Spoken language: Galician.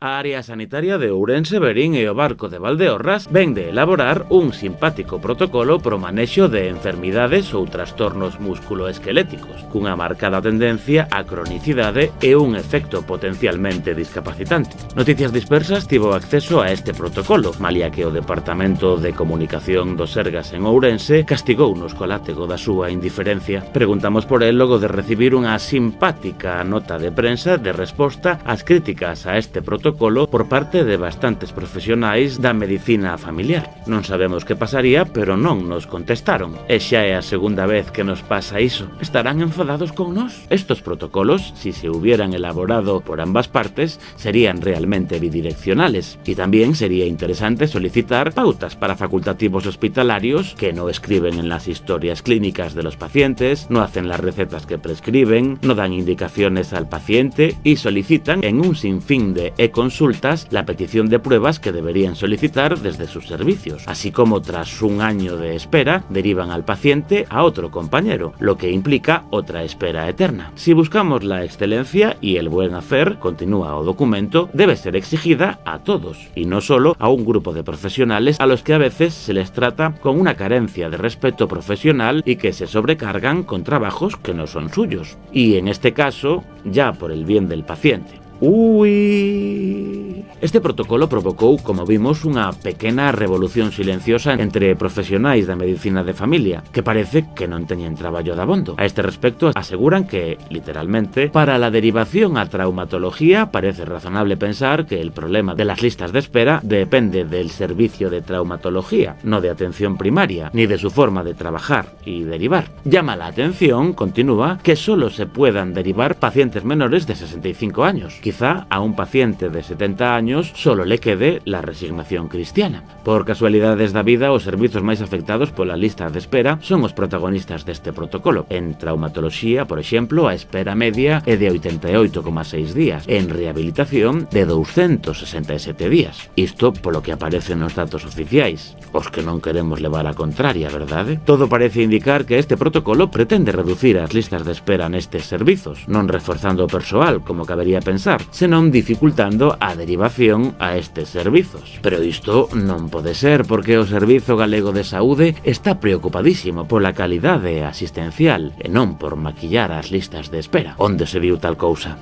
A área sanitaria de Ourense, Verín e o Barco de Valdeorras ven de elaborar un simpático protocolo pro manexo de enfermidades ou trastornos músculo-esqueléticos, cunha marcada tendencia á cronicidade e un efecto potencialmente discapacitante. Noticias Dispersas tivo acceso a este protocolo, malia que o Departamento de Comunicación do Sergas en Ourense castigounos co látego da súa indiferencia. Preguntamos por el logo de recibir unha simpática nota de prensa de resposta ás críticas a este protocolo por parte de bastantes profesionais da medicina familiar. Non sabemos que pasaría, pero non nos contestaron. E xa é a segunda vez que nos pasa iso. Estarán enfadados con nós? Estos protocolos, si se hubieran elaborado por ambas partes, serían realmente bidireccionales. Y también sería interesante solicitar pautas para facultativos hospitalarios que no escriben en las historias clínicas de los pacientes, no hacen las recetas que prescriben, no dan indicaciones al paciente y solicitan en un sinfín de consultas la petición de pruebas que deberían solicitar desde sus servicios, así como tras un año de espera derivan al paciente a otro compañero, lo que implica otra espera eterna. Si buscamos la excelencia y el buen hacer, continúa o documento, debe ser exigida a todos y no solo a un grupo de profesionales a los que a veces se les trata con una carencia de respeto profesional y que se sobrecargan con trabajos que no son suyos. Y en este caso, ya por el bien del paciente. Este protocolo provocou, como vimos, unha pequena revolución silenciosa entre profesionais da medicina de familia, que parece que non teñen traballo dabondo. A este respecto, aseguran que, literalmente, para la derivación a traumatología parece razonable pensar que el problema de las listas de espera depende del servicio de traumatología, no de atención primaria, ni de su forma de trabajar y derivar. Llama la atención, continúa, que solo se puedan derivar pacientes menores de 65 años. Quizá a un paciente de 70 años solo le quede la resignación cristiana. Por casualidades da vida, os servizos máis afectados pola lista de espera son os protagonistas deste protocolo. En traumatoloxía, por exemplo, a espera media é de 88,6 días. En rehabilitación, de 267 días. Isto polo que aparece nos datos oficiais. Os que non queremos levar a contraria, verdade? Todo parece indicar que este protocolo pretende reducir as listas de espera nestes servizos, non reforzando o persoal, como cabería pensar, senón dificultando a derivación a estes servizos. Pero isto non pode ser, porque o Servizo Galego de Saúde está preocupadísimo pola calidade asistencial e non por maquillar as listas de espera. Onde se viu tal cousa?